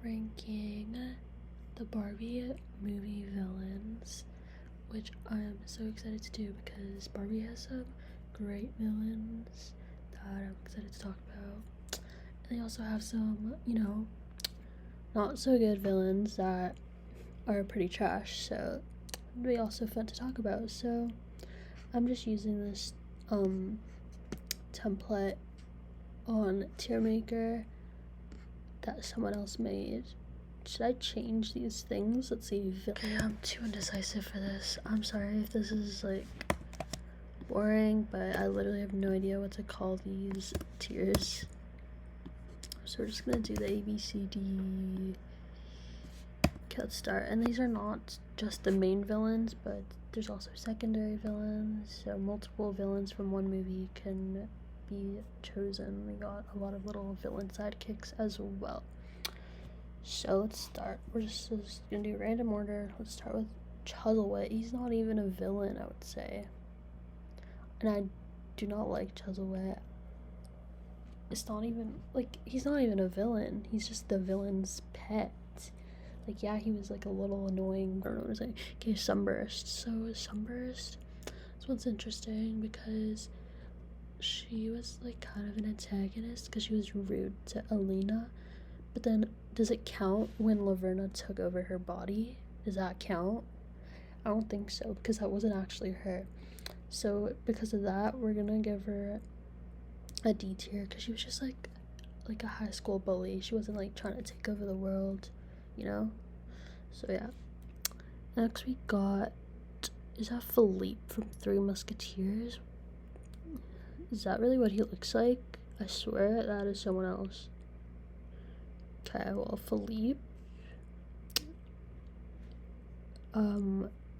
ranking the Barbie movie villains, which I'm so excited to do because Barbie has some great villains that I'm excited to talk about. And they also have some, not so good villains that are pretty trash, so it'd be also fun to talk about. So I'm just using this template on tier maker that someone else made. Should I change these things? Let's see. Okay, I'm too indecisive for this. I'm sorry if this is like boring, but I literally have no idea what to call these tiers. So we're just gonna do the A, B, C, D. Okay, let's start. And these are not just the main villains, but there's also secondary villains. So multiple villains from one movie can be chosen. We got a lot of little villain sidekicks as well. So let's start. We're just gonna do random order. Let's start with Chuzzlewit. He's not even a villain, I would say. And I do not like Chuzzlewit. It's not even, like, he's not even a villain. He's just the villain's pet. Like, yeah, he was, like, a little annoying. I don't know what to say. Okay, Sunburst. So, Sunburst, this one's interesting because she was, like, kind of an antagonist because she was rude to Alina. But then, does it count when Laverna took over her body? Does that count? I don't think so, because that wasn't actually her. So, because of that, we're gonna give her a D tier, because she was just, like a high school bully. She wasn't, like, trying to take over the world, you know? So, yeah. Next, we got, is that Philippe from Three Musketeers? Is that really what he looks like? I swear that is someone else. Okay, well, Philippe.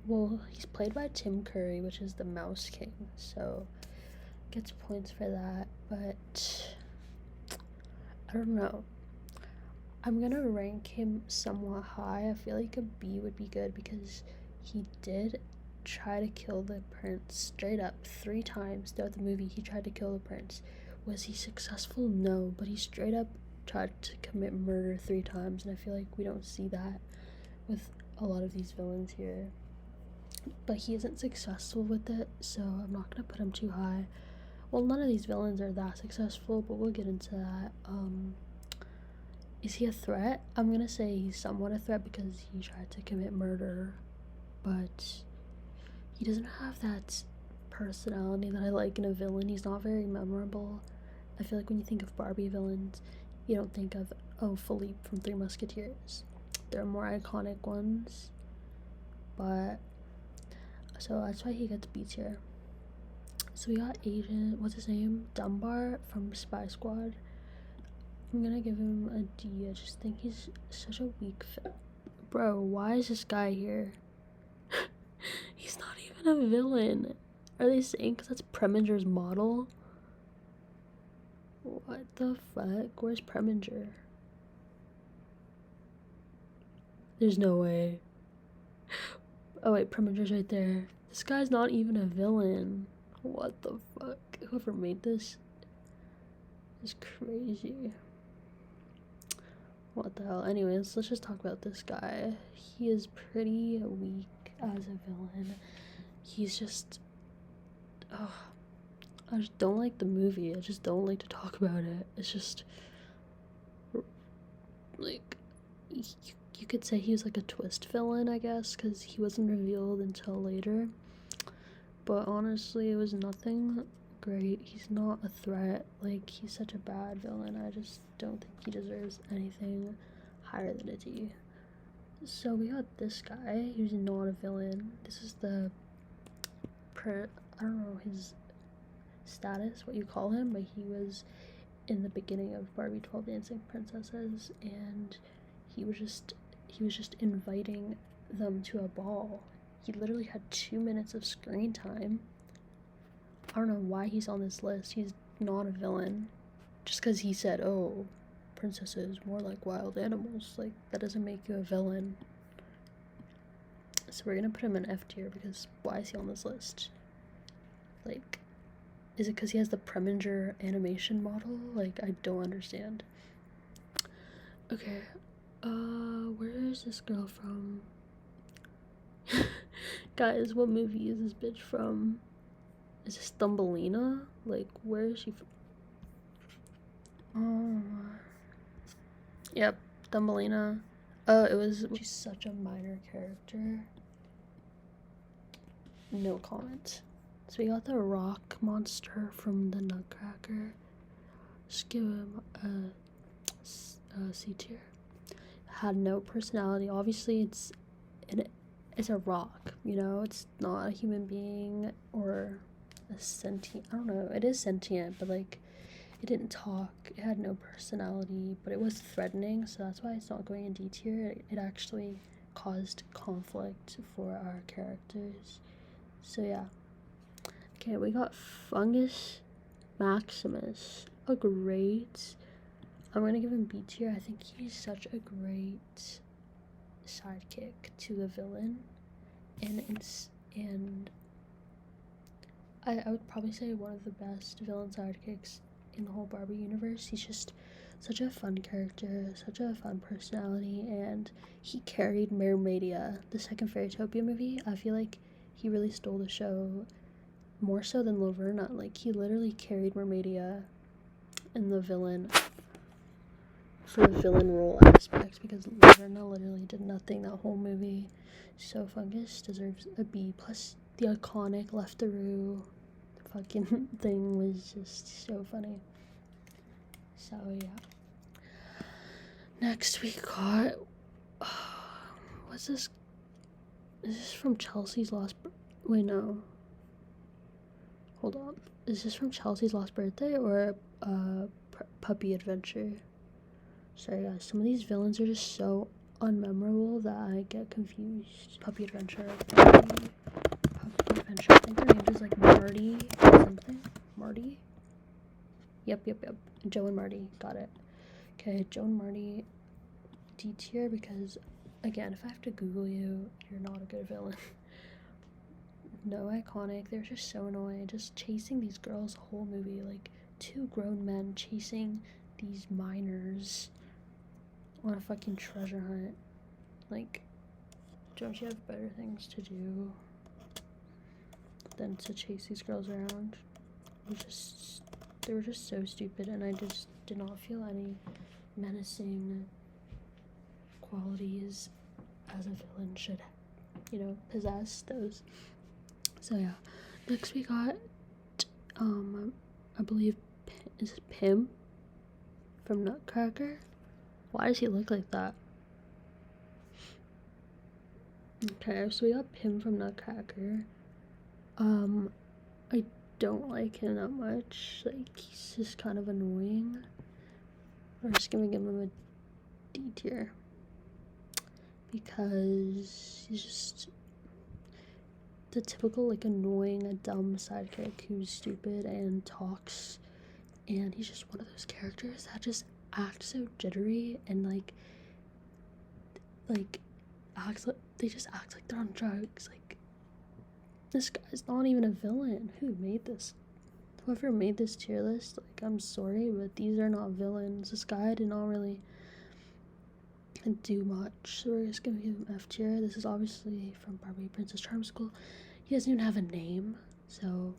Well, he's played by Tim Curry, which is the Mouse King, so gets points for that, but I don't know. I'm gonna rank him somewhat high. I feel like a B would be good because he did try to kill the prince straight up 3 times throughout the movie. He tried to kill the prince. Was he successful? No, but he straight up tried to commit murder 3 times, and I feel like we don't see that with a lot of these villains here. But he isn't successful with it, so I'm not gonna put him too high. Well, none of these villains are that successful, but we'll get into that. Is he a threat? I'm gonna say he's somewhat a threat because he tried to commit murder, but he doesn't have that personality that I like in a villain. He's not very memorable. I feel like when you think of Barbie villains, you don't think of, oh, Philippe from Three Musketeers. There are more iconic ones, but so that's why he gets B tier. So we got Agent, what's his name? Dunbar from Spy Squad. I'm gonna give him a D. I just think he's such a weak fit. Bro, why is this guy here? He's not even a villain. Are they saying because that's Preminger's model? What the fuck? Where's Preminger? There's no way. Oh wait, Preminger's right there. This guy's not even a villain. What the fuck? Whoever made this is crazy. What the hell? Anyways, let's just talk about this guy. He is pretty weak as a villain. He's just... oh, I just don't like the movie. I just don't like to talk about it. It's just... like... you could say he was like a twist villain, I guess, because he wasn't revealed until later. But honestly, it was nothing great. He's not a threat. Like, he's such a bad villain. I just don't think he deserves anything higher than a D. So we got this guy who's not a villain. This is the I don't know his status, what you call him, but he was in the beginning of Barbie 12 Dancing Princesses, and he was just inviting them to a ball. He literally had 2 minutes of screen time. I don't know why he's on this list. He's not a villain. Just because he said, oh, princesses more like wild animals. Like, that doesn't make you a villain. So we're gonna put him in F tier because why is he on this list? Like, is it because he has the Preminger animation model? Like, I don't understand. Okay, Where is this girl from? Guys, what movie is this bitch from? Is this Thumbelina? Like, where is she from? Oh. Yep, Thumbelina. She's such a minor character. No comment. So we got the rock monster from the Nutcracker. Just give him a C tier. Had no personality. Obviously, it's a rock. You know, it's not a human being or a sentient. I don't know. It is sentient, but like, it didn't talk. It had no personality, but it was threatening. So that's why it's not going in D tier. It actually caused conflict for our characters. So yeah. Okay, we got Fungus Maximus. A great. I'm gonna give him B tier. I think he's such a great sidekick to the villain, and I would probably say one of the best villain sidekicks in the whole Barbie universe. He's just such a fun character, such a fun personality, and he carried Mermaidia, the second Fairytopia movie. I feel like he really stole the show, more so than Laverna. Like, he literally carried Mermaidia in the villain, for the villain role aspects, because Laverna literally did nothing that whole movie. So Fungus deserves a B. Plus, the iconic Leftaroo fucking thing was just so funny. So yeah. Next we got what's this? Is this from Chelsea's Lost wait, no. Hold on. Is this from Chelsea's Lost Birthday or Puppy Adventure? Sorry guys, some of these villains are just so unmemorable that I get confused. Puppy Adventure. Puppy Adventure. I think their name is like Marty or something. Marty? Yep. Joe and Marty. Got it. Okay, Joe and Marty D tier because, again, if I have to Google you, you're not a good villain. No iconic. They're just so annoying. Just chasing these girls the whole movie. Like, two grown men chasing these minors on a fucking treasure hunt. Like, don't you have better things to do than to chase these girls around? They were just so stupid, and I just did not feel any menacing qualities as a villain should, possess those. So yeah, next we got, I believe, is it Pim from Nutcracker? Why does he look like that? Okay, so we got Pim from Nutcracker. I don't like him that much. Like, he's just kind of annoying. I'm just gonna give him a D tier because he's just the typical, like, annoying, dumb sidekick who's stupid and talks, and he's just one of those characters that just act so jittery and like they just act like they're on drugs. Like, this guy's not even a villain. Who made this? Whoever made this tier list, like, I'm sorry, but these are not villains. This guy did not really do much, so we're just gonna give him F tier. This is obviously from Barbie Princess Charm School. He doesn't even have a name, so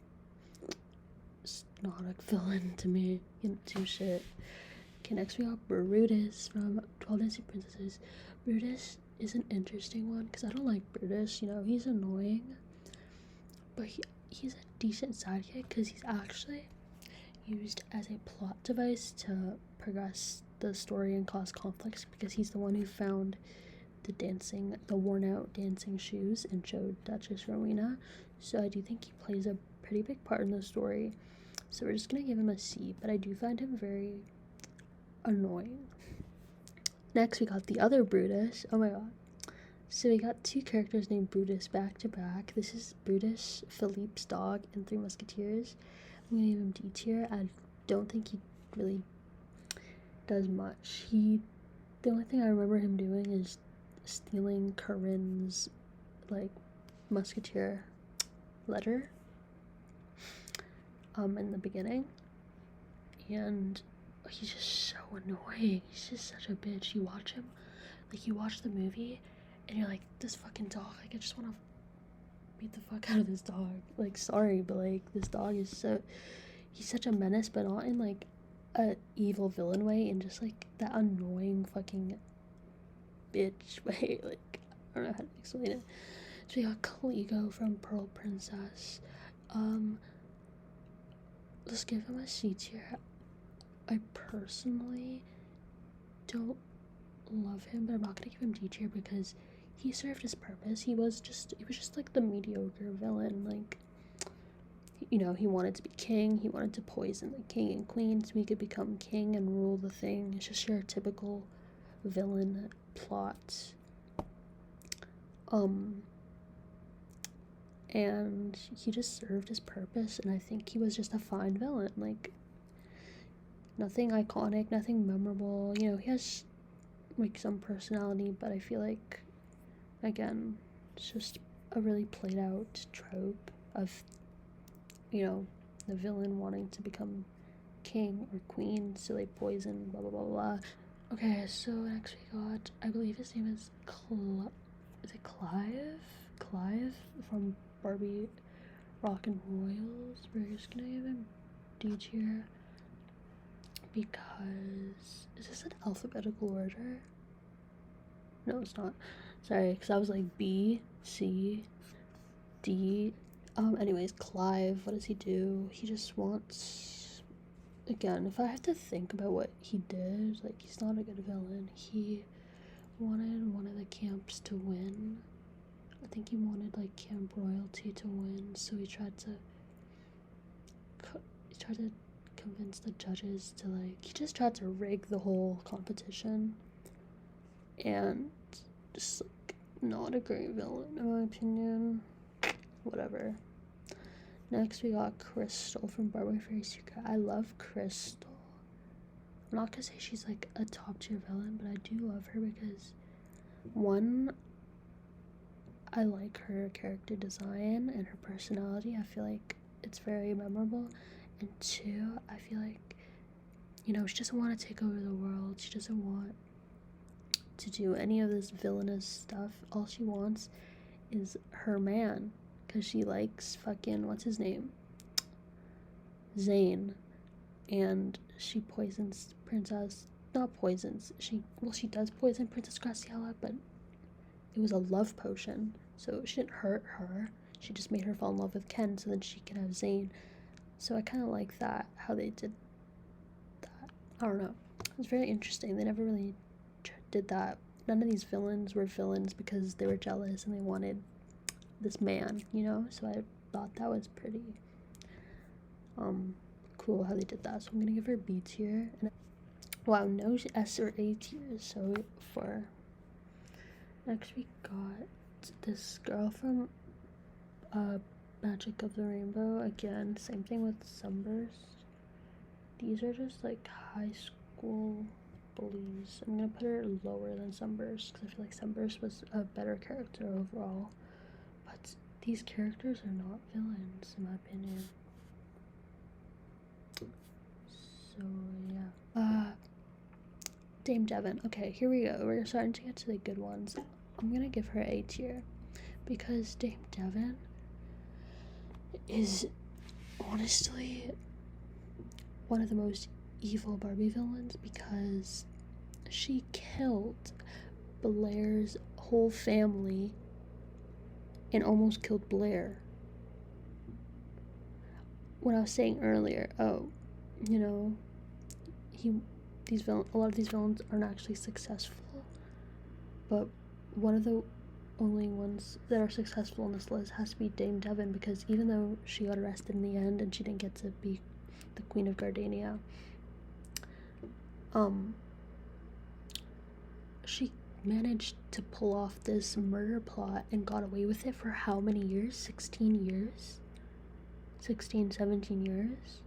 it's not a villain to me. He didn't do shit. Okay, next we got Brutus from 12 Dancing Princesses. Brutus is an interesting one because I don't like Brutus. He's annoying, but he's a decent sidekick because he's actually used as a plot device to progress the story and cause conflicts, because he's the one who found the worn out dancing shoes and showed Duchess Rowena. So I do think he plays a pretty big part in the story. So we're just gonna give him a C, but I do find him very annoying. Next we got the other Brutus. Oh my god. So we got two characters named Brutus back to back. This is Brutus, Philippe's dog, in Three Musketeers. I'm gonna give him D tier. I don't think he really does much. The only thing I remember him doing is stealing Corinne's, like, musketeer letter in the beginning, and he's just so annoying. He's just such a bitch. You watch him, like, you watch the movie, and you're like, this fucking dog, like, I just want to beat the fuck out of this dog. Like, sorry, but, like, this dog is so, he's such a menace, but not in, like, a evil villain way, and just, like, that annoying fucking bitch way. Like, I don't know how to explain it. So we got Clego from Pearl Princess. Let's give him a C tier. I personally don't love him, but I'm not gonna give him D tier because he served his purpose. He was just like the mediocre villain. Like, you know, he wanted to be king. He wanted to poison the king and queen so he could become king and rule the thing. It's just your typical villain plot. And he just served his purpose, and I think he was just a fine villain. Like, nothing iconic, nothing memorable. You know, he has, like, some personality, but I feel like, again, it's just a really played out trope of, you know, the villain wanting to become king or queen, so they poison, blah, blah, blah, blah. Okay, so next we got, I believe his name is Clive? Clive from Barbie Rock and Royals. We're just gonna give him D tier because, is this an alphabetical order? No, it's not. Sorry, because I was like B, C, D. Anyways, Clive, what does he do? He just wants, again, if I have to think about what he did, like, he's not a good villain. He wanted one of the camps to win. I think he wanted, like, camp royalty to win, so he tried to convince the judges to, like, he just tried to rig the whole competition, and just, like, not a great villain in my opinion. Whatever. Next we got Crystal from Barbie Fairy Secret. I love Crystal. I'm not gonna say she's, like, a top tier villain, but I do love her because, one, I like her character design and her personality. I feel like it's very memorable. And two, I feel like, you know, she doesn't want to take over the world. She doesn't want to do any of this villainous stuff. All she wants is her man, because she likes fucking, what's his name? Zane. And she poisons Princess, not poisons, she does poison Princess Graciela, but it was a love potion, so she didn't hurt her. She just made her fall in love with Ken so then she can have Zane. So I kind of like that, how they did that. I don't know. It was very interesting. They never really did that. None of these villains were villains because they were jealous and they wanted this man, you know? So I thought that was pretty cool how they did that. So I'm gonna give her B tier. And wow, no S or A tiers. So for next we got this girl from Magic of the Rainbow. Again, same thing with Sunburst. These are just like high school bullies. I'm gonna put her lower than Sunburst because I feel like Sunburst was a better character overall. But these characters are not villains in my opinion. So yeah. Dame Devon. Okay, here we go. We're starting to get to the good ones. I'm gonna give her A tier because Dame Devon is honestly one of the most evil Barbie villains because she killed Blair's whole family and almost killed Blair. When I was saying earlier, you know, a lot of these villains aren't actually successful, but one of the only ones that are successful on this list has to be Dame Devon because even though she got arrested in the end and she didn't get to be the Queen of Gardania, she managed to pull off this murder plot and got away with it for how many years? 16 years? 16, 17 years?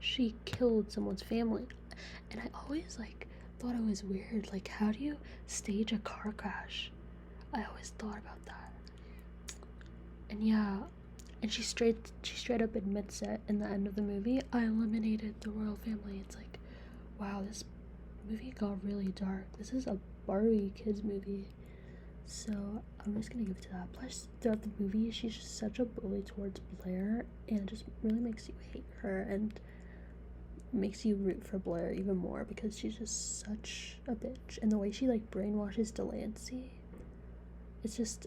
She killed someone's family. And I always, like, thought it was weird. Like, how do you stage a car crash? I always thought about that. And yeah, and she straight up admits it in the end of the movie. I eliminated the royal family. It's like, wow, this movie got really dark. This is a Barbie kids movie. So I'm just gonna give it to that. Plus, throughout the movie, she's just such a bully towards Blair, and it just really makes you hate her and makes you root for Blair even more because she's just such a bitch. And the way she like brainwashes Delancey, it's just,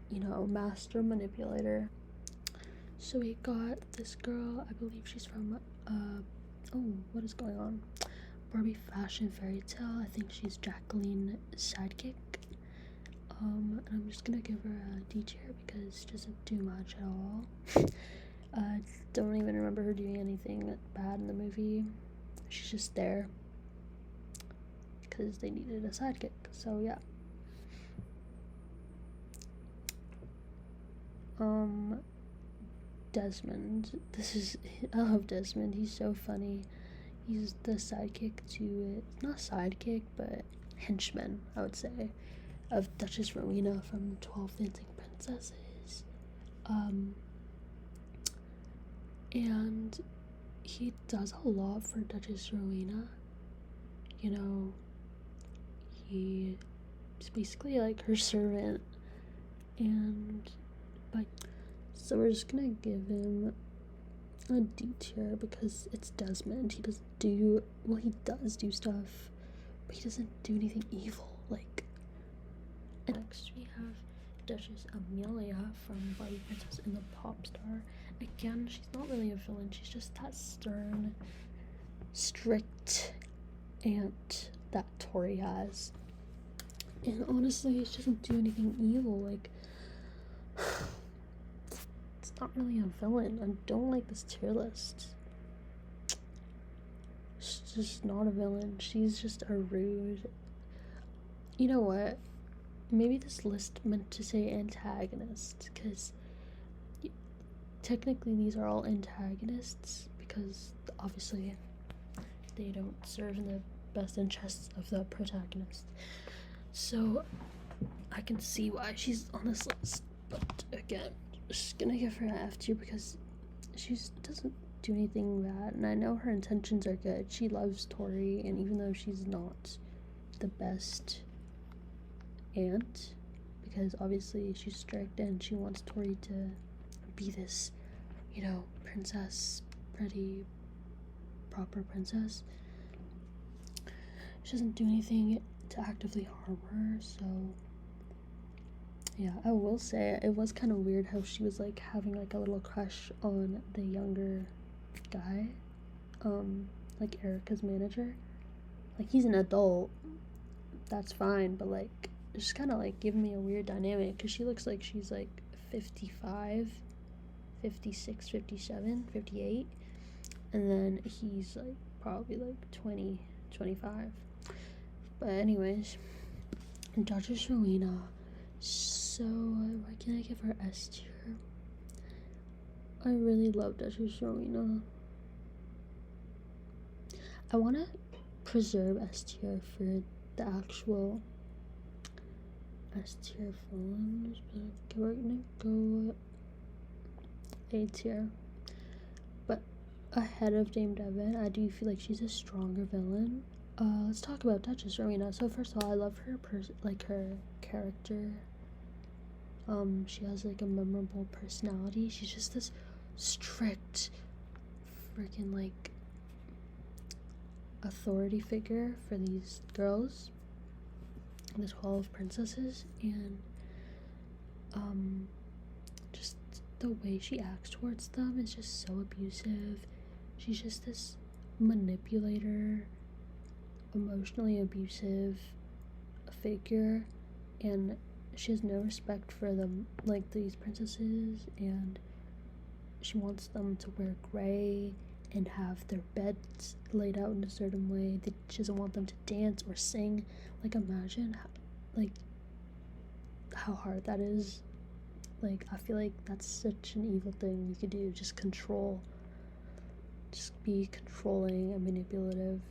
you know, master manipulator. So we got this girl, I believe she's from, oh, what is going on? Barbie Fashion Fairy Tale. I think she's Jacqueline's sidekick. And I'm just gonna give her a D tier because she doesn't do much at all. Don't even remember her doing anything bad in the movie. She's just there because they needed a sidekick. So yeah. Desmond. I love Desmond. He's so funny. He's the sidekick to, not sidekick, but henchman, I would say, of Duchess Rowena from 12 Dancing Princesses. And he does a lot for Duchess Rowena. You know, he's basically like her servant, and so we're just gonna give him a D tier because it's Desmond. He doesn't do, well, he does do stuff, but he doesn't do anything evil. Like, and next we have Duchess Amelia from Barbie Princess and the Pop Star. Again, she's not really a villain. She's just that stern, strict aunt that Tori has. And honestly, she doesn't do anything evil. Like, it's not really a villain. I don't like this tier list. She's just not a villain. She's just a rude. You know what? Maybe this list meant to say antagonist, because technically these are all antagonists, because obviously they don't serve in the best interests of the protagonist. So I can see why she's on this list, but again, just gonna give her an F tier because she doesn't do anything bad, and I know her intentions are good. She loves Tori, and even though she's not the best aunt, because obviously she's strict and she wants Tori to be this, you know, princess, pretty, proper princess, she doesn't do anything to actively harm her. So yeah, I will say it was kind of weird how she was like having like a little crush on the younger guy, like Erica's manager. Like, he's an adult, that's fine, but like it's just kind of like giving me a weird dynamic because she looks like she's like 55, 56, 57, 58, and then he's like probably like 20, 25. But anyways, Duchess Rowena. So why can't I give her S tier? I really love Duchess Rowena. I want to preserve S tier for the actual S tier villains, but we're gonna go A tier. But ahead of Dame Devon, I do feel like she's a stronger villain. Let's talk about Duchess Rowena. So first of all, I love her her character. She has like a memorable personality. She's just this strict, freaking like authority figure for these girls, the 12 princesses, and just the way she acts towards them is just so abusive. She's just this manipulator, emotionally abusive figure, and she has no respect for them, like these princesses, and she wants them to wear gray and have their beds laid out in a certain way. She doesn't want them to dance or sing. Like, imagine how hard that is. Like, I feel like that's such an evil thing you could do. Just be controlling and manipulative.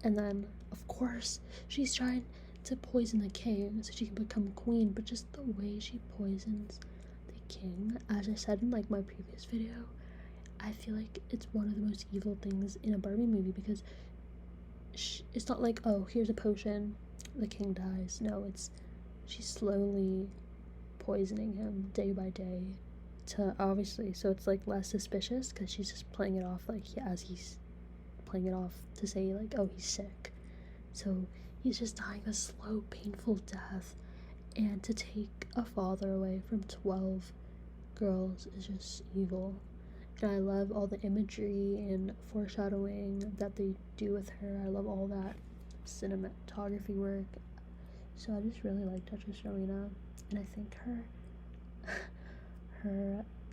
And then, of course, she's trying to poison the king so she can become queen, but just the way she poisons the king, as I said in like my previous video, I feel like it's one of the most evil things in a Barbie movie because it's not like, oh, here's a potion, the king dies. No, she's slowly poisoning him day by day to obviously, so it's like less suspicious because she's just playing it off like as he's playing it off to say like, oh, he's sick. So he's just dying a slow, painful death. And to take a father away from 12 girls is just evil. And I love all the imagery and foreshadowing that they do with her. I love all that cinematography work. So I just really like Duchess Rowena. And I think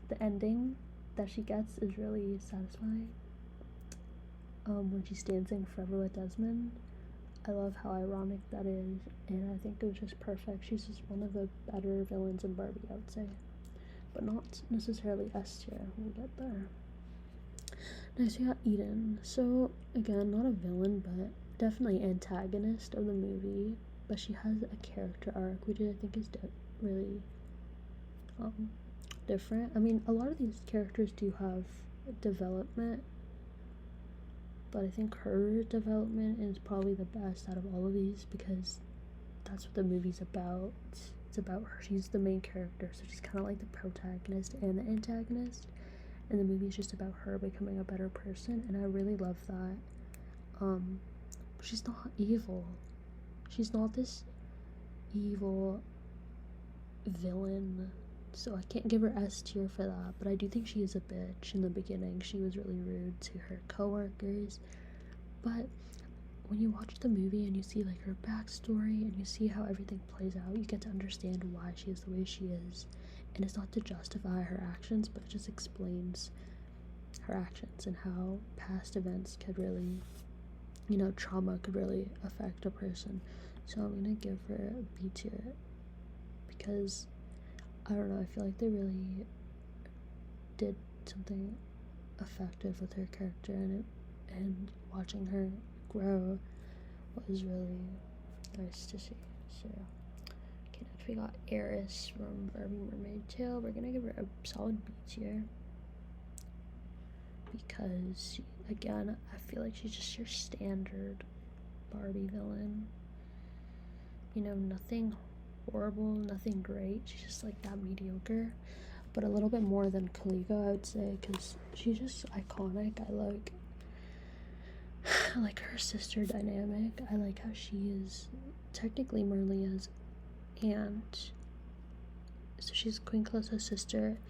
the ending that she gets is really satisfying. When she's dancing forever with Desmond, I love how ironic that is, and I think it was just perfect. She's just one of the better villains in Barbie, I would say, but not necessarily S tier. We'll get there. Next we got Eden. So again, not a villain, but definitely antagonist of the movie. But she has a character arc, which I think is really different. I mean, a lot of these characters do have development, but I think her development is probably the best out of all of these because that's what the movie's about. It's about her. She's the main character, so she's kind of like the protagonist and the antagonist. And the movie's just about her becoming a better person, and I really love that. She's not evil. She's not this evil villain, so I can't give her S tier for that, but I do think she is a bitch in the beginning. She was really rude to her coworkers, but when you watch the movie and you see like her backstory and you see how everything plays out, you get to understand why she is the way she is. And it's not to justify her actions, but it just explains her actions and how past events could really, trauma could really affect a person. So I'm gonna give her a B tier because I don't know, I feel like they really did something effective with her character, and watching her grow was really nice to see. So okay, next we got Eris from Barbie Mermaid Tale. We're gonna give her a solid B tier because again, I feel like she's just your standard Barbie villain. Nothing horrible, nothing great. She's just like that mediocre, but a little bit more than Kaliko, I would say, because she's just iconic. I like her sister dynamic. I like how she is technically Merlia's aunt, so she's Queen Calissa's sister.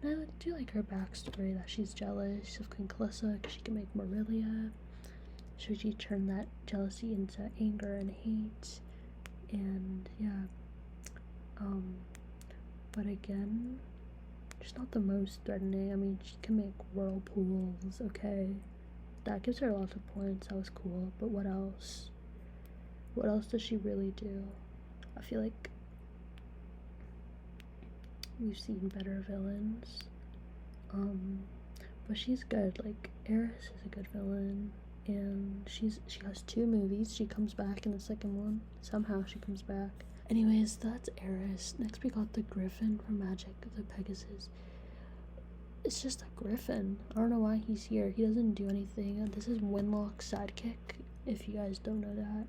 And I do like her backstory, that she's jealous of Queen Calissa because she can make Marilia. So she turned that jealousy into anger and hate. And yeah, but again, she's not the most threatening. I mean, she can make whirlpools, okay? That gives her lots of points. That was cool. But what else? What else does she really do? I feel like we've seen better villains. But she's good. Like, Eris is a good villain. And she has 2 movies. She comes back in the second one. Somehow she comes back. Anyways, that's Eris. Next we got the Griffin from Magic of the Pegasus. It's just a griffin. I don't know why he's here. He doesn't do anything. This is Winlock's sidekick, if you guys don't know that.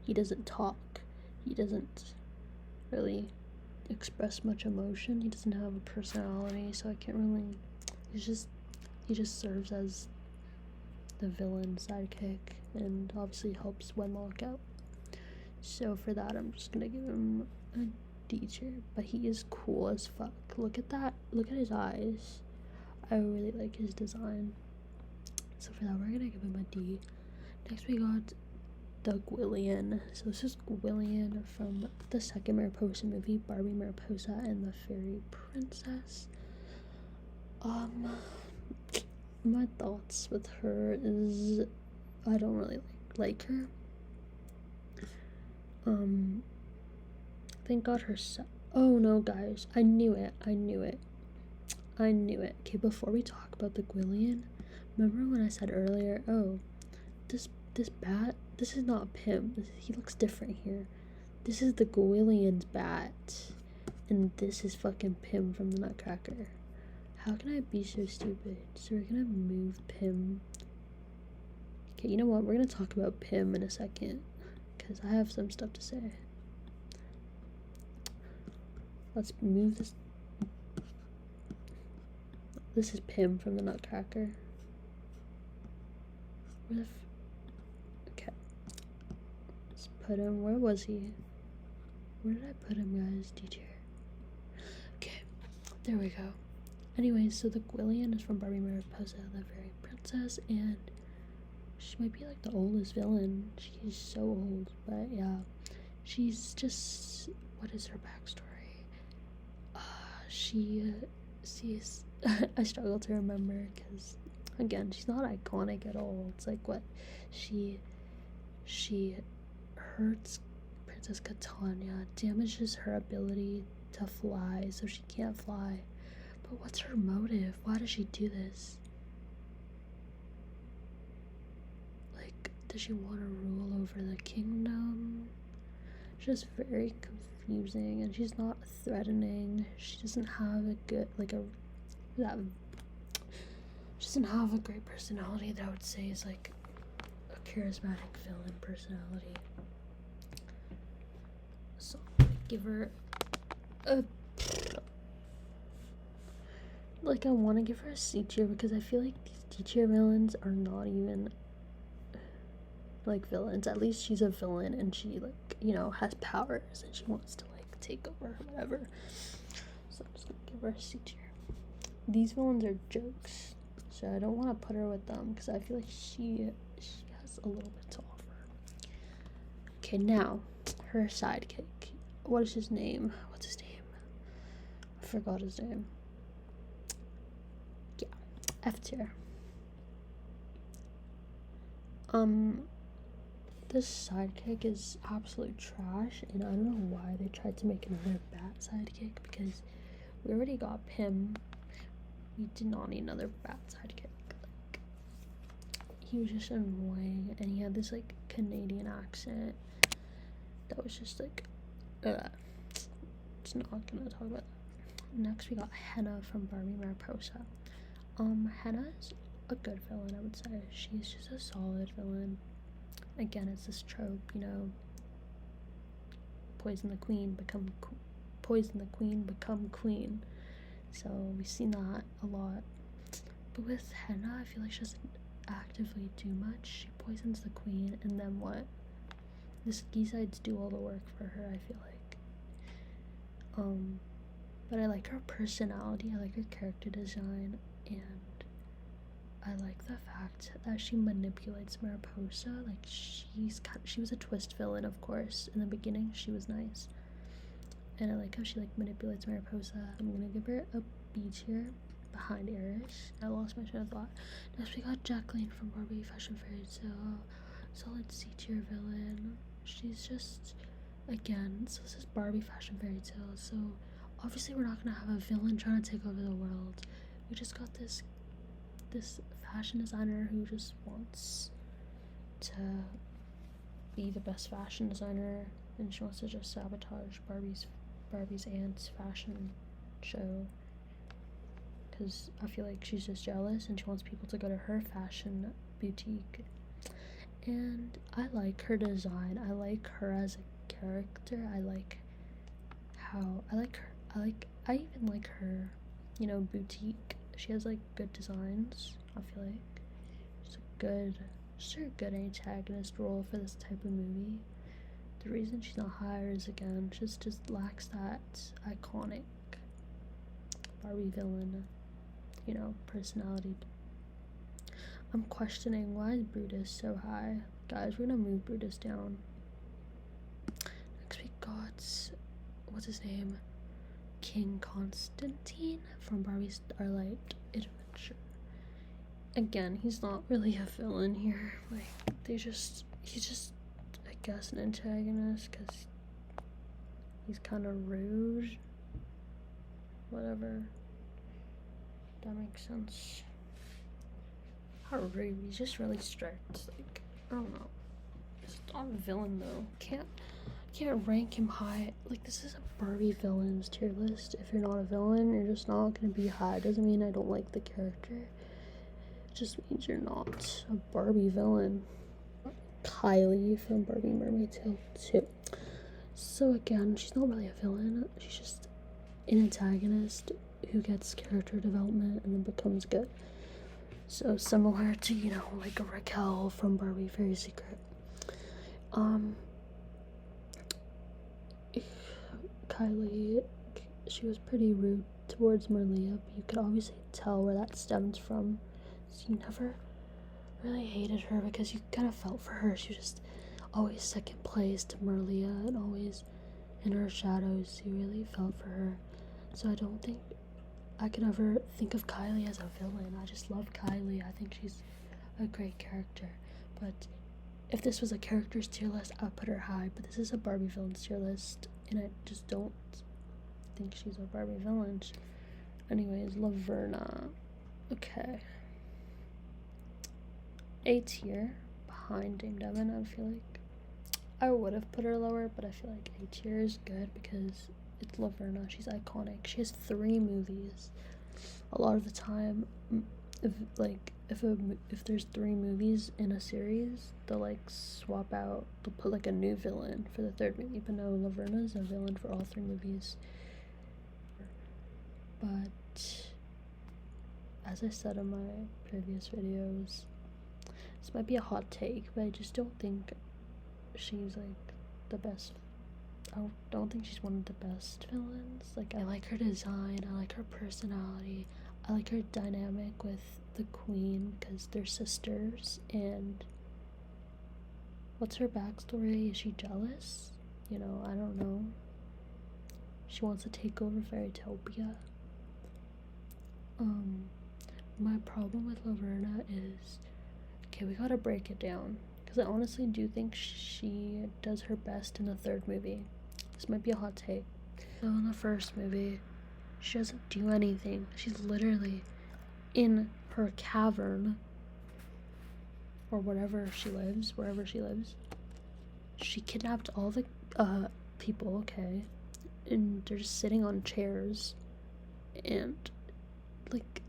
He doesn't talk. He doesn't really express much emotion. He doesn't have a personality, so I can't really... He just serves as the villain sidekick and obviously helps Wenlock out. So for that, I'm just gonna give him a D tier. But he is cool as fuck. Look at that. Look at his eyes. I really like his design. So for that, we're gonna give him a D. Next we got the Gwillian. So this is Gwillian from the second Mariposa movie, Barbie Mariposa and the Fairy Princess. My thoughts with her is I don't really like her. Thank God her oh no, guys, I knew it. Okay, before we talk about the Gwillian, remember when I said earlier, oh, this bat, this is not Pim. He looks different here. This is the Gwillian's bat, and this is fucking Pim from the Nutcracker. How can I be so stupid? So we're gonna move Pim. Okay, you know what? We're gonna talk about Pim in a second, because I have some stuff to say. Let's move this. This is Pim from the Nutcracker. Where the okay. Let's put him. Where was he? Where did I put him, guys? D tier. Okay, there we go. Anyways, so the Gwillian is from Barbie Mariposa, the Fairy Princess, and she might be like the oldest villain. She's so old, but yeah, she's just. What is her backstory? She's. I struggle to remember because, again, she's not iconic at all. It's like what she hurts Princess Catania, damages her ability to fly, so she can't fly. But what's her motive? Why does she do this? Like, does she want to rule over the kingdom? She's just very confusing, and she's not threatening. She doesn't have a good, she doesn't have a great personality that I would say is like a charismatic villain personality. So give her a I want to give her a C tier because I feel like these D tier villains are not even like villains. At least she's a villain and she has powers and she wants to take over or whatever. So I'm just gonna give her a C tier. These villains are jokes, so I don't want to put her with them because I feel like she has a little bit to offer. Okay, now her sidekick. What is his name? What's his name? I forgot his name. Yeah, F tier. This sidekick is absolute trash, and I don't know why they tried to make another bat sidekick because we already got Pim. We did not need another bat sidekick. He was just annoying, and he had this Canadian accent that was just it's not gonna talk about that. Next we got Henna from Barbie Mariposa. Henna is a good villain, I would say. She's just a solid villain. Again, it's this trope, poison the queen, become queen. So we've seen that a lot. But with Henna, I feel like she doesn't actively do much. She poisons the queen, and then what? The ski-sides do all the work for her, I feel like. But I like her personality, I like her character design, and I like the fact that she manipulates Mariposa. She was a twist villain, of course. In the beginning, she was nice. And I like how she manipulates Mariposa. I'm gonna give her a B tier behind Eris. I lost my train of thought. Next we got Jacqueline from Barbie Fashion Fairy Tale. Solid C tier villain. She's just, again, so this is Barbie Fashion Fairy Tale, so obviously we're not gonna have a villain trying to take over the world. We just got this fashion designer who just wants to be the best fashion designer, and she wants to just sabotage Barbie's aunt's fashion show because I feel like she's just jealous and she wants people to go to her fashion boutique. And I like her design. I like her as a character. I even like her, boutique. She has good designs. I feel like she's a good antagonist role for this type of movie. The reason she's not higher is, again, she just lacks that iconic Barbie villain, personality. I'm questioning why is Brutus so high. Guys, we're gonna move Brutus down. Next we got, what's his name? King Constantine from Barbie Starlight Adventure. Again, he's not really a villain here. He's just, I guess, an antagonist because he's kind of rude. Whatever. That makes sense. How rude. He's just really strict. I don't know. He's not a villain though. Can't can't rank him high. Like, this is a Barbie villains tier list. If you're not a villain, you're just not gonna be high. Doesn't mean I don't like the character. It just means you're not a Barbie villain. Kylie from Barbie Mermaid Tale 2. So again, she's not really a villain. She's just an antagonist who gets character development and then becomes good. So similar to, you know, like a Raquel from Barbie Fairy Secret. Kylie, she was pretty rude towards Marlia, but you could obviously tell where that stems from. So you never really hated her because you kind of felt for her. She was just always second place to Marlia and always in her shadows. You really felt for her. So I don't think I could ever think of Kylie as a villain. I just love Kylie. I think she's a great character. But if this was a characters tier list, I would put her high. But this is a Barbie villains tier list, and I just don't think she's a Barbie villain. Anyways, Laverna. Okay. A tier behind Dame Devon, I feel like. I would have put her lower, but I feel like A tier is good because it's Laverna. She's iconic. She has 3 movies. A lot of the time, if there's 3 movies in a series, they'll like swap out. They'll put like a new villain for the 3rd movie. But no, Laverna's a villain for all 3 movies. But as I said in my previous videos, this might be a hot take, but I just don't think she's like the best. I don't think she's one of the best villains. Like, I like her design, I like her personality, I like her dynamic with the queen because they're sisters. And what's her backstory? Is she jealous? You know, I don't know. She wants to take over Fairytopia. My problem with Laverna is, okay, we gotta break it down, because I honestly do think she does her best in the 3rd movie. This might be a hot take. So in the 1st movie, she doesn't do anything. She's literally in her cavern, or wherever she lives. She kidnapped all the people, okay, and they're just sitting on chairs, and like,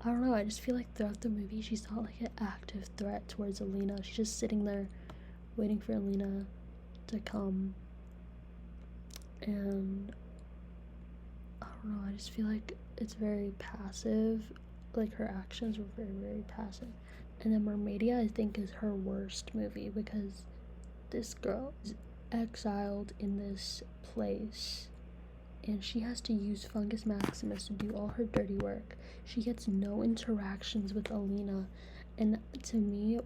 I don't know, I just feel like throughout the movie she's not like an active threat towards Alina. She's just sitting there waiting for Alina to come. And I don't know, I just feel like it's very passive. Like, her actions were very, very passive. And then Mermaidia, I think, is her worst movie because this girl is exiled in this place and she has to use Fungus Maximus to do all her dirty work. She gets no interactions with Alina, and to me,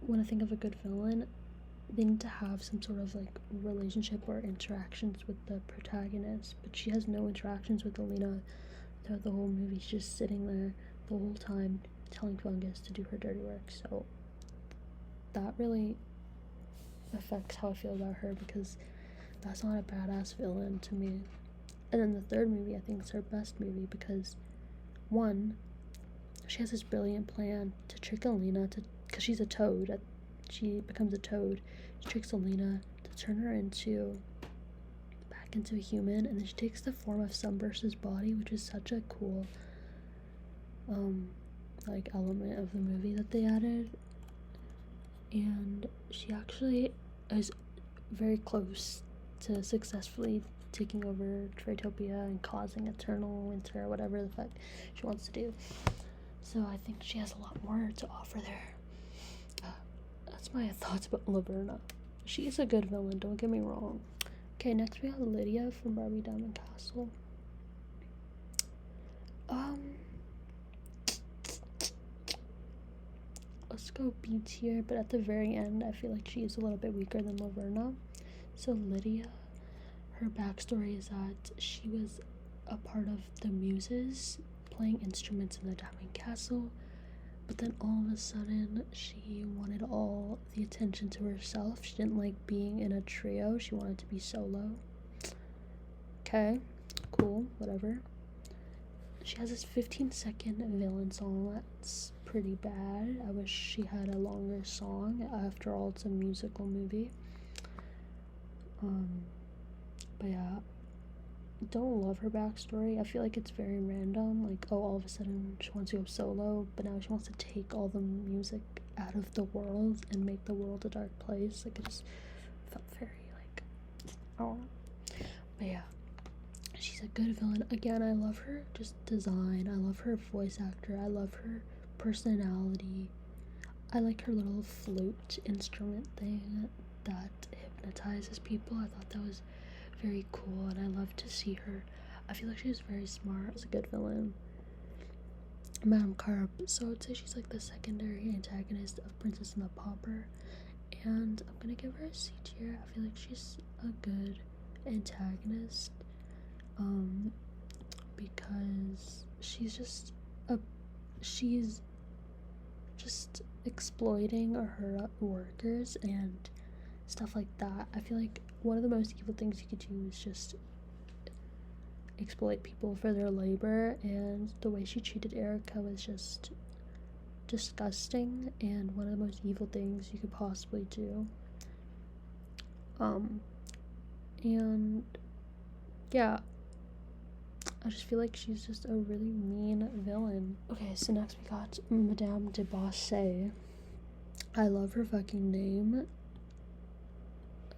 when I think of a good villain, they need to have some sort of like relationship or interactions with the protagonist, but she has no interactions with Alina throughout the whole movie. She's just sitting there the whole time telling Fungus to do her dirty work. So that really affects how I feel about her, because that's not a badass villain to me. And then the 3rd movie, I think, is her best movie because, one, she has this brilliant plan to trick Alina because she's a toad. She becomes a toad. She tricks Alina to turn her back into a human, and then she takes the form of Sunburst's body, which is such a cool like element of the movie that they added. And she actually is very close to successfully taking over Fairytopia and causing eternal winter or whatever the fuck she wants to do. So I think she has a lot more to offer there. That's my thoughts about Laverna. She is a good villain, don't get me wrong. Okay, next we have Lydia from Barbie Diamond Castle. Let's go B tier, but at the very end, I feel like she is a little bit weaker than Laverna. So Lydia, her backstory is that she was a part of the Muses, playing instruments in the Diamond Castle, but then all of a sudden she wanted all the attention to herself. She didn't like being in a trio, she wanted to be solo. Okay, cool, whatever. She has this 15-second villain song that's pretty bad. I wish she had a longer song. After all, it's a musical movie. But yeah, don't love her backstory. I feel like it's very random. Like, oh, all of a sudden she wants to go solo, but now she wants to take all the music out of the world and make the world a dark place. Like, it just felt very, like, I don't know. But yeah, she's a good villain. Again, I love her just design. I love her voice actor. I love her personality. I like her little flute instrument thing that hypnotizes people. I thought that was very cool, and I love to see her. I feel like she's very smart. She's a good villain. Madame Carp, so I would say she's like the secondary antagonist of Princess and the Pauper, and I'm gonna give her a C tier. I feel like she's a good antagonist, because she's just exploiting her workers and stuff like that. I feel like one of the most evil things you could do is just exploit people for their labor, and the way she treated Erica was just disgusting and one of the most evil things you could possibly do. And yeah, I just feel like she's just a really mean villain. Okay, so next we got Madame de Bossé. I love her fucking name.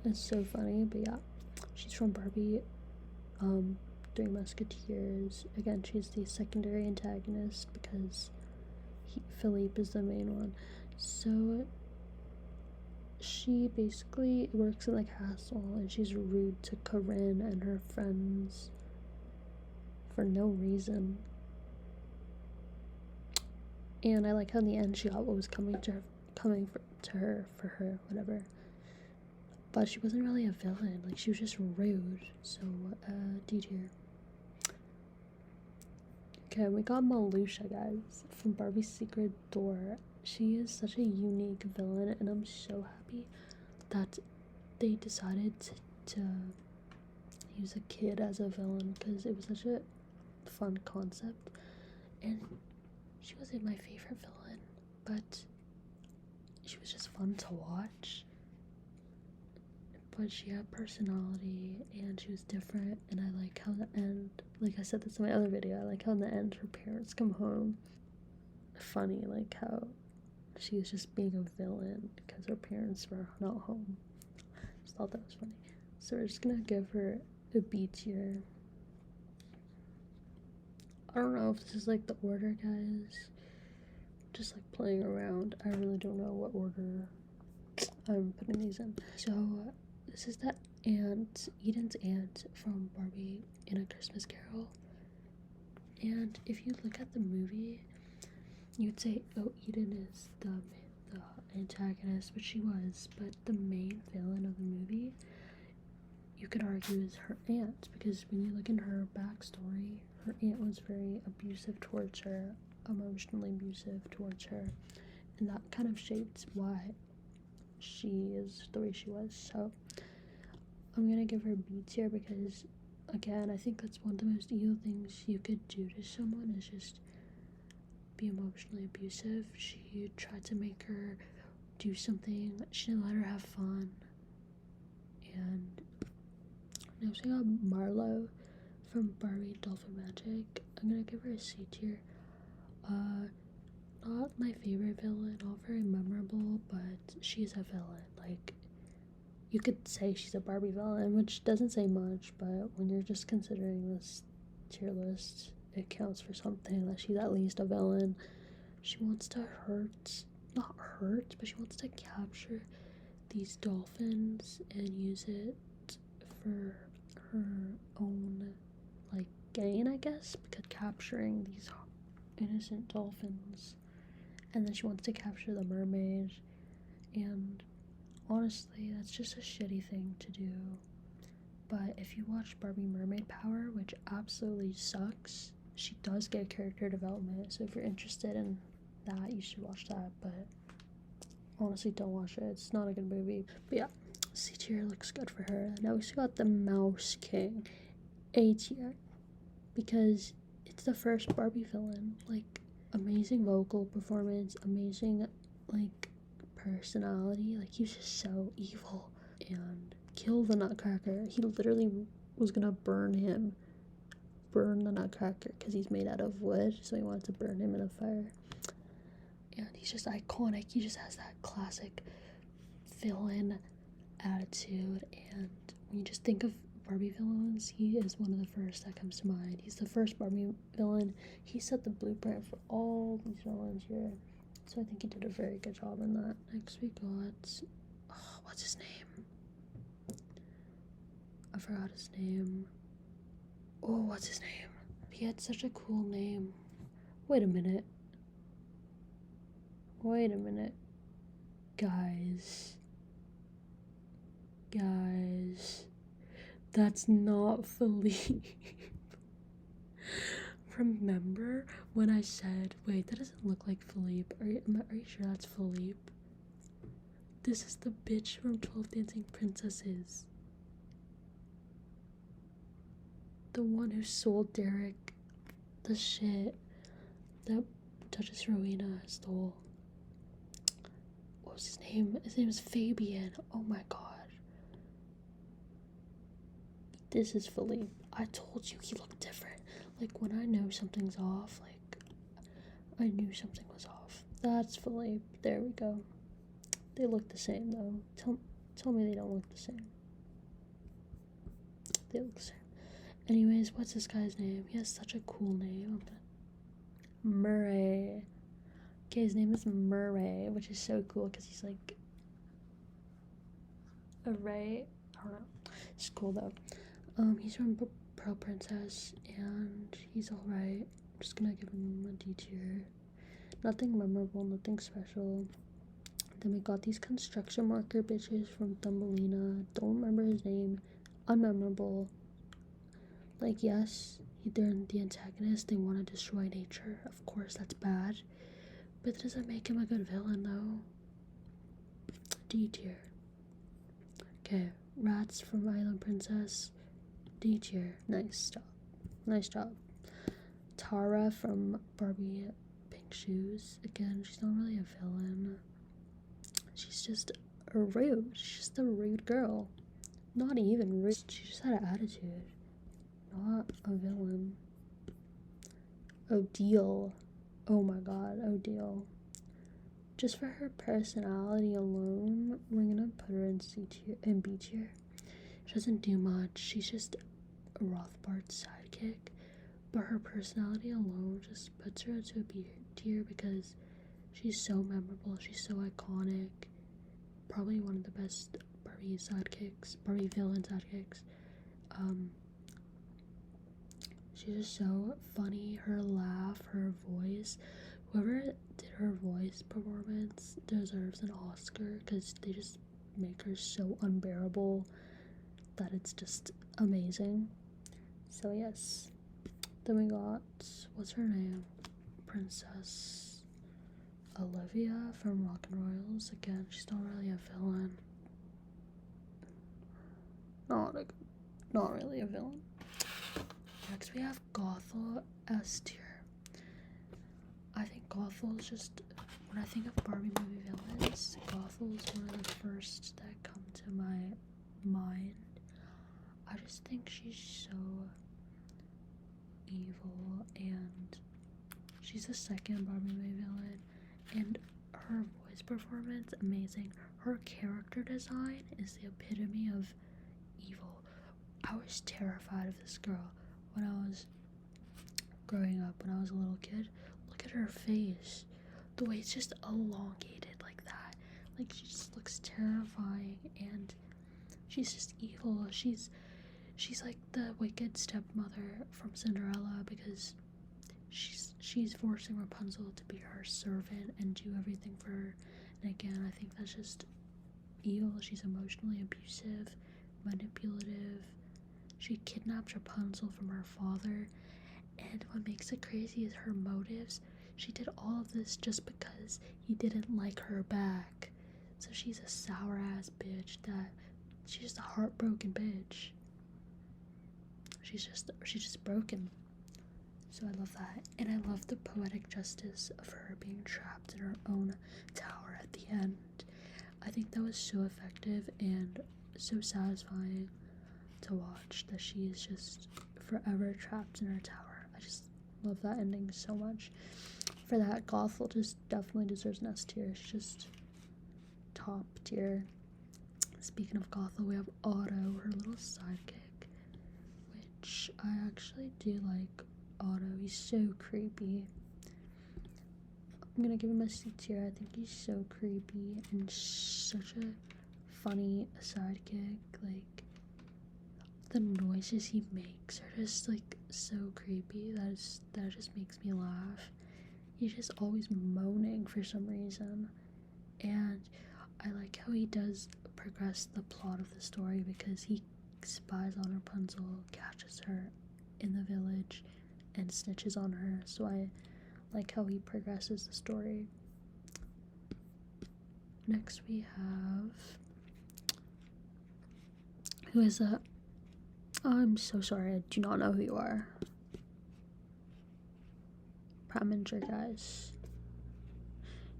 It's so funny, but yeah, she's from Barbie, Three Musketeers. Again, she's the secondary antagonist because Philippe is the main one. So she basically works in the castle and she's rude to Corinne and her friends for no reason. And I like how in the end she got what was coming to her, whatever. But she wasn't really a villain. Like, she was just rude. So, D tier. Okay, we got Malusha, guys, from Barbie's Secret Door. She is such a unique villain, and I'm so happy that they decided to use a kid as a villain, because it was such a fun concept. And she wasn't my favorite villain, but she was just fun to watch. But she had personality and she was different, and I like how in the end, like I said this in my other video, I like how in the end her parents come home. Funny, like how she was just being a villain because her parents were not home. Just thought that was funny. So we're just gonna give her a B tier. I don't know if this is like the order, guys. Just like playing around. I really don't know what order I'm putting these in. So this is the aunt, Eden's aunt from Barbie in A Christmas Carol. And if you look at the movie, you'd say, oh, Eden is the antagonist, which she was, but the main villain of the movie, you could argue, is her aunt, because when you look in her backstory, her aunt was very abusive towards her, emotionally abusive towards her, and that kind of shaped why she is the way she was. So I'm gonna give her a B tier because, again, I think that's one of the most evil things you could do to someone, is just be emotionally abusive. She tried to make her do something, she didn't let her have fun. And next we got Marlo from Barbie Dolphin Magic. I'm gonna give her a C tier. Not my favorite villain, not very memorable, but she's a villain. Like, you could say she's a Barbie villain, which doesn't say much, but when you're just considering this tier list, it counts for something that she's at least a villain. She wants to not hurt, but she wants to capture these dolphins and use it for her own, like, gain, I guess, because capturing these innocent dolphins. And then she wants to capture the mermaid, and honestly, that's just a shitty thing to do. But if you watch Barbie Mermaid Power, which absolutely sucks, she does get character development, so if you're interested in that, you should watch that. But honestly, don't watch it, it's not a good movie. But yeah, C tier looks good for her. Now we still got the Mouse King, A tier, because it's the first Barbie villain. Like, amazing vocal performance, amazing, like, personality. Like, he's just so evil, and kill the Nutcracker. He literally was gonna burn the Nutcracker, because he's made out of wood, so he wanted to burn him in a fire. And he's just iconic. He just has that classic villain attitude, and when you just think of Barbie villains, he is one of the first that comes to mind. He's the first Barbie villain. He set the blueprint for all these villains here, so I think he did a very good job in that. Next we got, what's his name? I forgot his name. Oh, what's his name? He had such a cool name. Wait a minute. Guys, that's not Philippe. Remember when I said, wait, that doesn't look like Philippe. Are you sure that's Philippe? This is the bitch from 12 Dancing Princesses. The one who sold Derek the shit that Duchess Rowena stole. What was his name? His name is Fabian. Oh my god. This is Philippe. I told you he looked different. Like, when I know something's off, like, I knew something was off. That's Philippe. There we go. They look the same, though. Tell me they don't look the same. They look the same. Anyways, what's this guy's name? He has such a cool name. Murray. Okay, his name is Murray, which is so cool because he's like a ray. I don't know. It's cool though. He's from Pearl Princess, and he's alright. I'm just gonna give him a D tier. Nothing memorable, nothing special. Then we got these construction marker bitches from Thumbelina. Don't remember his name. Unmemorable. Like, yes, they're the antagonist. They want to destroy nature. Of course, that's bad. But that doesn't make him a good villain, though. D tier. Okay, Rats from Island Princess. D tier. Nice job. Tara from Barbie Pink Shoes. Again, she's not really a villain. She's just a rude girl. Not even rude. She just had an attitude. Not a villain. Odile. Oh my god, Odile. Just for her personality alone, we're gonna put her in B tier. She doesn't do much. She's just a Rothbard's sidekick. But her personality alone just puts her into a B tier because she's so memorable. She's so iconic. Probably one of the best Barbie villain sidekicks. She's just so funny. Her laugh, her voice. Whoever did her voice performance deserves an Oscar because they just make her so unbearable that it's just amazing. So yes. Then we got, what's her name? Princess Olivia from Rock and Royals. Again, she's not really a villain. Not really a villain. Next we have Gothel S tier. I think Gothel is just, when I think of Barbie movie villains, Gothel is one of the first that come to my mind. I just think she's so evil, and she's the second Barbie movie villain, and her voice performance, amazing. Her character design is the epitome of evil. I was terrified of this girl when I was growing up, when I was a little kid. Look at her face. The way it's just elongated like that. Like, she just looks terrifying, and she's just evil. She's like the wicked stepmother from Cinderella because she's forcing Rapunzel to be her servant and do everything for her. And again, I think that's just evil. She's emotionally abusive, manipulative. She kidnapped Rapunzel from her father, and what makes it crazy is her motives. She did all of this just because he didn't like her back. So she's a sour ass bitch she's just a heartbroken bitch. She's just broken. So I love that. And I love the poetic justice of her being trapped in her own tower at the end. I think that was so effective, and so satisfying to watch that she is just forever trapped in her tower. I just love that ending so much. For that, Gothel just definitely deserves an S tier. She's just top tier. Speaking of Gothel, we have Otto, her little sidekick, which I actually do like Otto. He's so creepy. I'm gonna give him a C tier. I think he's so creepy and such a funny sidekick. Like, the noises he makes are just like so creepy. That just makes me laugh. He's just always moaning for some reason. And I like how he does progress the plot of the story because he spies on Rapunzel, catches her in the village, and snitches on her. So I like how he progresses the story. Next we have... Who is that? Oh, I'm so sorry, I do not know who you are. Preminger, guys.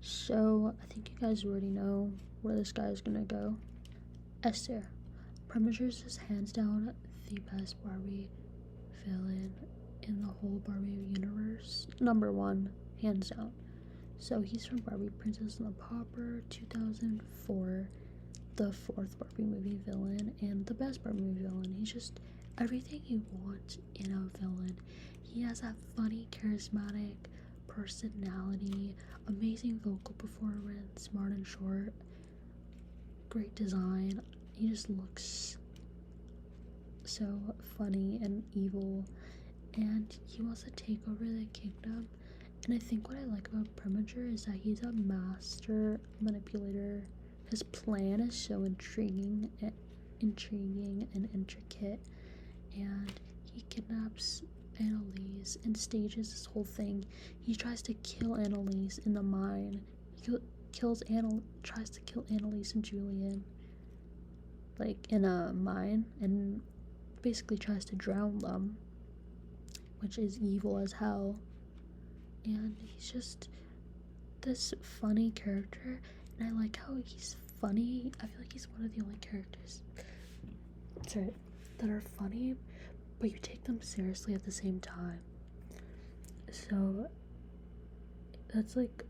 So, I think you guys already know where this guy is gonna go. Esther. Preminger's is hands down the best Barbie villain in the whole Barbie universe. Number one, hands down. So he's from Barbie Princess and the Pauper, 2004, the fourth Barbie movie villain, and the best Barbie movie villain. He's just everything you want in a villain. He has that funny, charismatic personality, amazing vocal performance, smart and short, great design. He just looks so funny and evil, and he wants to take over the kingdom. And I think what I like about Preminger is that he's a master manipulator. His plan is so intriguing and intricate, and he kidnaps Annalise and stages this whole thing. He tries to kill Annalise in the mine. He tries to kill Annalise and Julian, like, in a mine, and basically tries to drown them, which is evil as hell. And he's just this funny character, and I like how he's funny. I feel like he's one of the only characters that are funny, but you take them seriously at the same time. So that's like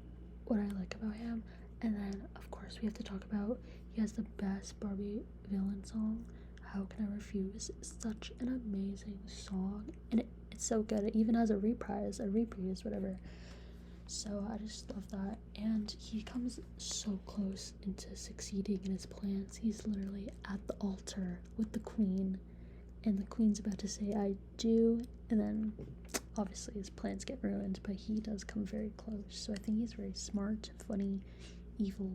what I like about him. And then of course we have to talk about, he has the best Barbie villain song, How Can I Refuse. It's such an amazing song, and it's so good. It even has a reprise, whatever. So I just love that, and he comes so close into succeeding in his plans. He's literally at the altar with the queen, and the queen's about to say I do, and then obviously his plans get ruined, but he does come very close. So I think he's very smart, funny, evil,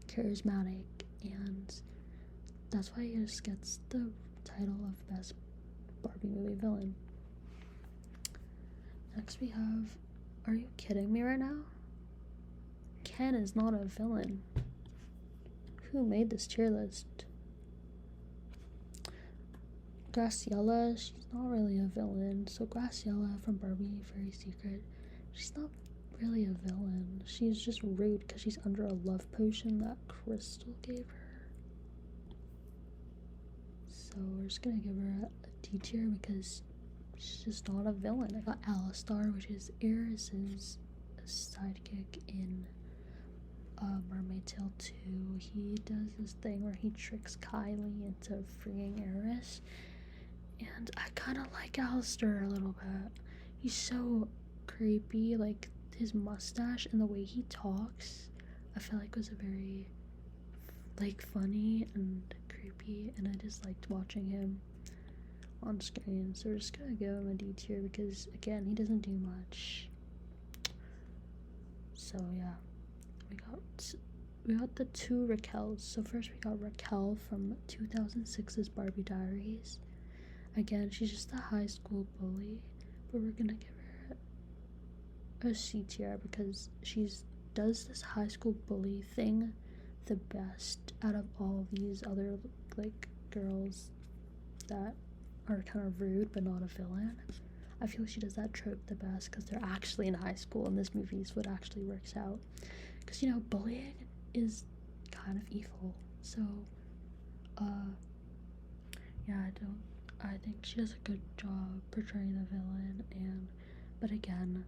charismatic, and that's why he just gets the title of best Barbie movie villain. Next we have, are you kidding me right now? Ken is not a villain. Who made this tier list? Graciela, she's not really a villain. So Graciela from Barbie Very Secret, she's not really a villain. She's just rude because she's under a love potion that Crystal gave her. So we're just gonna give her a D tier because she's just not a villain. I got Alistar, which is Eris's sidekick in Mermaid Tale 2. He does this thing where he tricks Kylie into freeing Eris, and I kind of like Alistar a little bit. He's so creepy, like his mustache and the way he talks, I feel like was a very, like, funny and creepy, and I just liked watching him on screen. So we're just gonna give him a D tier because, again, he doesn't do much. So yeah, we got the two Raquels. So first we got Raquel from 2006's Barbie Diaries. Again, she's just a high school bully, but we're gonna give her a C tier because she does this high school bully thing the best out of all these other, like, girls that are kind of rude but not a villain. I feel like she does that trope the best because they're actually in high school, and this movie is what actually works out. Because, you know, bullying is kind of evil. So Uh, yeah, I think she does a good job portraying the villain, but again,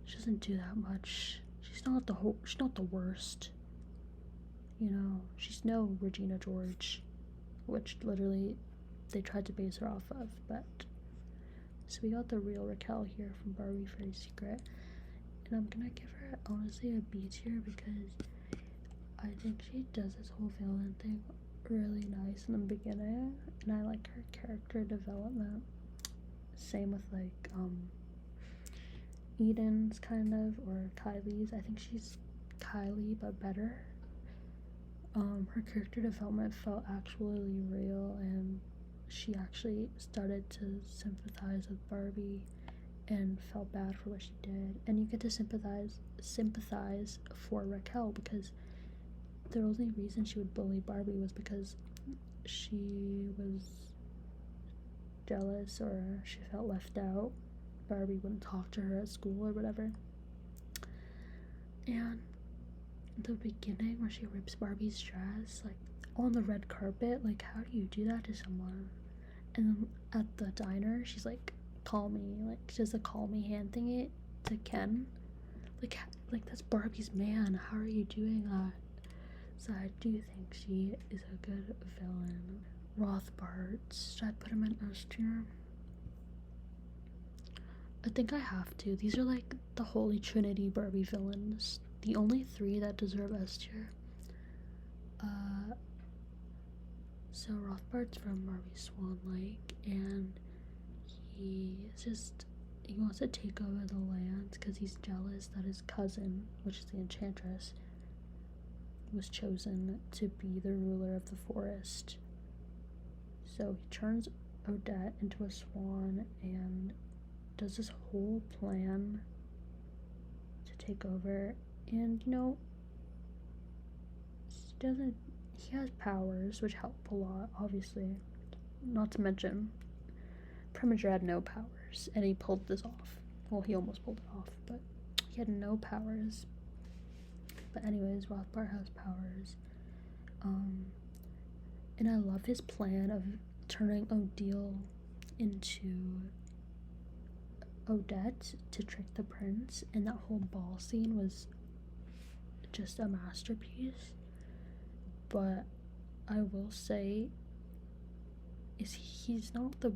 she doesn't do that much. She's not the worst. You know, she's no Regina George, which literally they tried to base her off of, but so we got the real Raquel here from Barbie Fairy Secret, and I'm gonna give her honestly a B tier because I think she does this whole villain thing really nice in the beginning, and I like her character development. Same with like Eden's kind of, or Kylie's. I think she's Kylie but better. Her character development felt actually real, and she actually started to sympathize with Barbie and felt bad for what she did. And you get to sympathize for Raquel because the only reason she would bully Barbie was because she was jealous or she felt left out. Barbie wouldn't talk to her at school or whatever. And the beginning where she rips Barbie's dress, like on the red carpet, like how do you do that to someone? And then at the diner, she's like, "Call me," like she does a call me hand thingy to Ken. Like that's Barbie's man. How are you doing that? So I do think she is a good villain. Rothbart, should I put him in S tier? I think I have to. These are like the holy trinity Barbie villains. The only three that deserve S tier. So Rothbart's from Barbie Swan Lake, and he wants to take over the lands because he's jealous that his cousin, which is the Enchantress, was chosen to be the ruler of the forest. So he turns Odette into a swan and does this whole plan to take over. And he has powers which help a lot, obviously. Not to mention, Preminger had no powers, and he pulled this off. Well, he almost pulled it off, but he had no powers. But anyways, Rothbart has powers. And I love his plan of turning Odile into Odette to trick the prince, and that whole ball scene was just a masterpiece. But I will say he's not the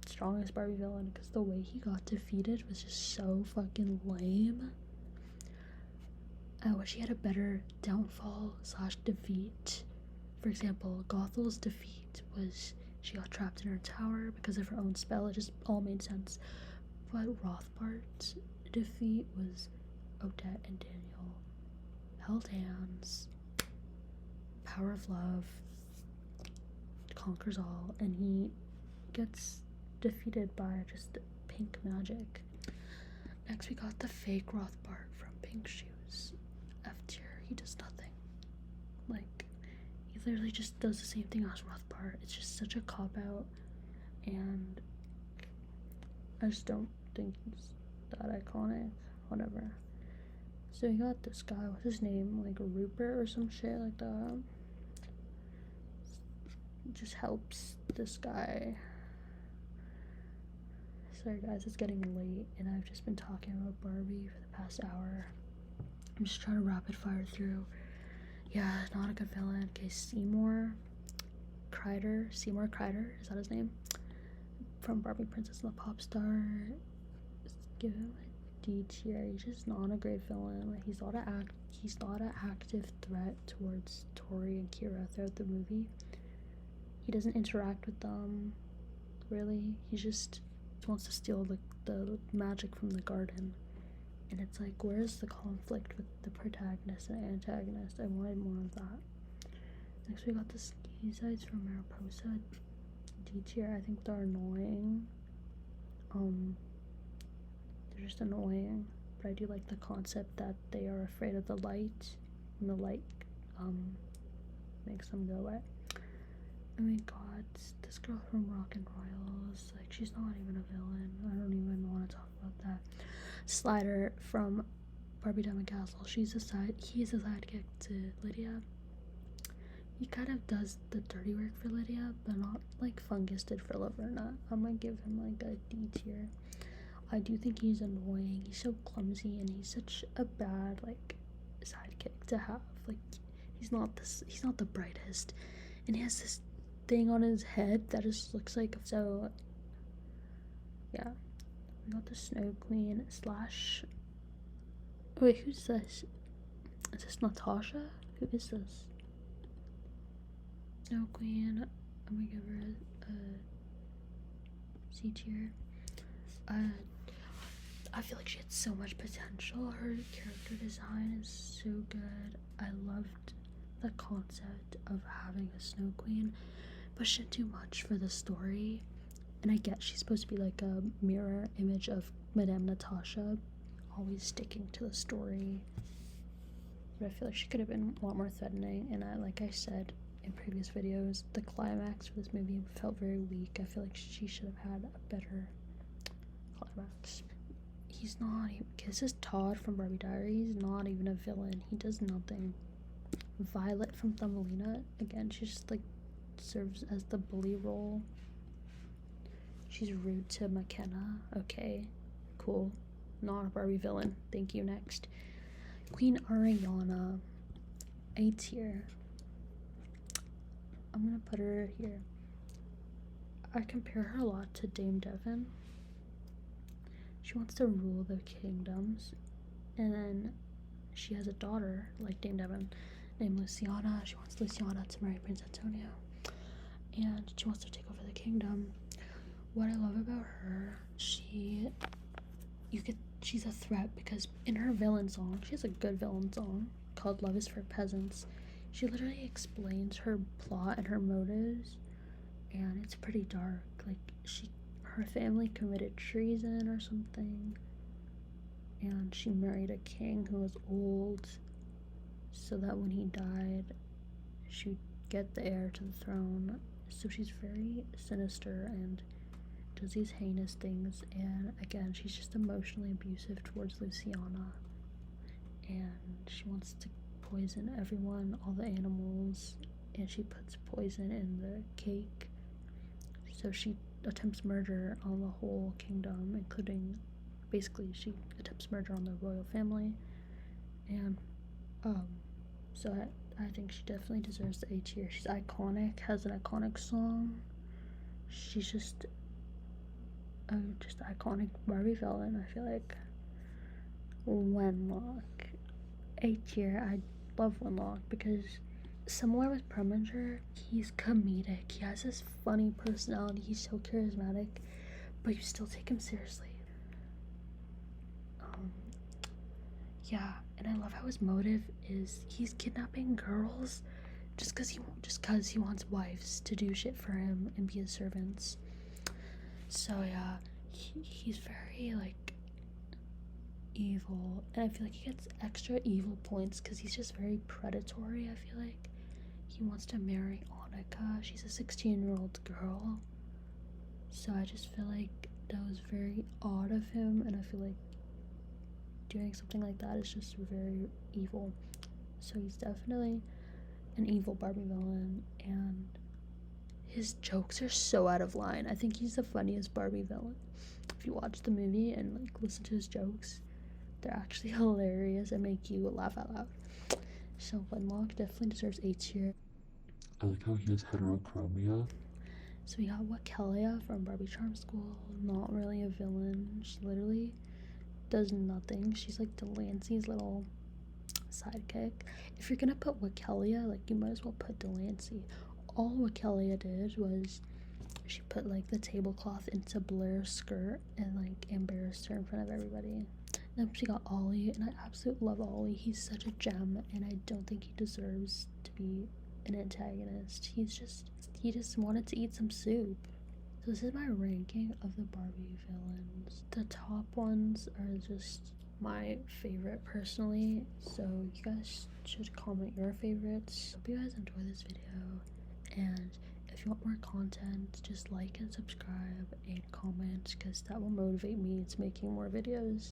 strongest Barbie villain because the way he got defeated was just so fucking lame. I wish he had a better downfall / defeat. For example, Gothel's defeat was she got trapped in her tower because of her own spell. It just all made sense. But Rothbart's defeat was Odette and Daniel held hands, power of love conquers all, and he gets defeated by just pink magic. Next we got the fake Rothbart from Pink Shoes. F tier. He does nothing. Like, he literally just does the same thing as Rothbart. It's just such a cop-out, and I just don't think he's that iconic. Whatever. So we got this guy, what's his name? Like Rupert or some shit like that. Just helps this guy. Sorry guys, it's getting late and I've just been talking about Barbie for the past hour. I'm just trying to rapid fire through. Yeah, not a good villain. Okay, Seymour Kreider, is that his name? From Barbie Princess and the Pop Star. Give him a D tier. He's just not a great villain. Like, he's not an active threat towards Tori and Kira throughout the movie. He doesn't interact with them, really. He just wants to steal the magic from the garden. And it's like, where's the conflict with the protagonist and antagonist? I wanted more of that. Next we got the ski sites from Mariposa. D tier. I think they're annoying. They're just annoying. But I do like the concept that they are afraid of the light, and the light makes them go away. Oh my god, this girl from Rock and Royals, like, she's not even a villain. I don't even want to talk about that. Slider from Barbie Diamond Castle, he's a sidekick to Lydia. he kind of does the dirty work for Lydia, but not like Fungus did for Laverna. I'm gonna give him like a D tier. I do think he's annoying. He's so clumsy, and he's such a bad like sidekick to have. Like he's not the brightest, and he has this thing on his head that just looks like so. Yeah, we got the Snow Queen slash. Wait, who's this? Is this Natasha? Who is this? Snow Queen. I'm gonna give her a C tier. I feel like she had so much potential. Her character design is so good. I loved the concept of having a Snow Queen, but she didn't do much for the story. And I get she's supposed to be like a mirror image of Madame Natasha, always sticking to the story. But I feel like she could have been a lot more threatening. And like I said in previous videos, the climax for this movie felt very weak. I feel like she should have had a better climax. He's not even, this is Todd from Barbie Diaries. He's not even a villain. He does nothing. Violet from Thumbelina, again, she just like serves as the bully role. She's rude to McKenna. Okay, cool. Not a Barbie villain. Thank you. Next, Queen Ariana, A tier. I'm gonna put her here. I compare her a lot to Dame Devon. She wants to rule the kingdoms, and then she has a daughter like Dame Devon named Luciana. She wants Luciana to marry Prince Antonio, and she wants to take over the kingdom. What I love about her, she's a threat because in her villain song, she has a good villain song called Love is for Peasants. She literally explains her plot and her motives, and it's pretty dark. Like her family committed treason or something, and she married a king who was old so that when he died she'd get the heir to the throne. So she's very sinister and does these heinous things, and again she's just emotionally abusive towards Luciana, and she wants to poison everyone, all the animals, and she puts poison in the cake. So she attempts murder on the whole kingdom, including, basically she attempts murder on the royal family. And so I think she definitely deserves the A tier. She's iconic, has an iconic song. She's just iconic Barbie villain. I feel like Wenlock, A tier. I love Wenlock because similar with Preminger, he's comedic. He has this funny personality. He's so charismatic, but you still take him seriously. Yeah, and I love how his motive is he's kidnapping girls just because he wants wives to do shit for him and be his servants. So yeah, he's very like evil, and I feel like he gets extra evil points because he's just very predatory. I feel like he wants to marry Annika. She's a 16-year-old girl, so I just feel like that was very odd of him, and I feel like doing something like that is just very evil. So he's definitely an evil Barbie villain, and his jokes are so out of line. I think he's the funniest Barbie villain. If you watch the movie and like listen to his jokes, they're actually hilarious and make you laugh out loud. So Wenlock definitely deserves A tier. I like how he has heterochromia. So we got Wakalia from Barbie Charm School. Not really a villain. She literally does nothing. She's like Delancey's little sidekick. If you're gonna put Wakalia, like you might as well put Delancey. All Wakalia did was she put like the tablecloth into Blair's skirt and like embarrassed her in front of everybody. Then she got Ollie, and I absolutely love Ollie. He's such a gem, and I don't think he deserves to be an antagonist. He just wanted to eat some soup. So this is my ranking of the Barbie villains. The top ones are just my favorite personally, so you guys should comment your favorites. Hope you guys enjoy this video, and if you want more content, just like and subscribe and comment because that will motivate me to making more videos.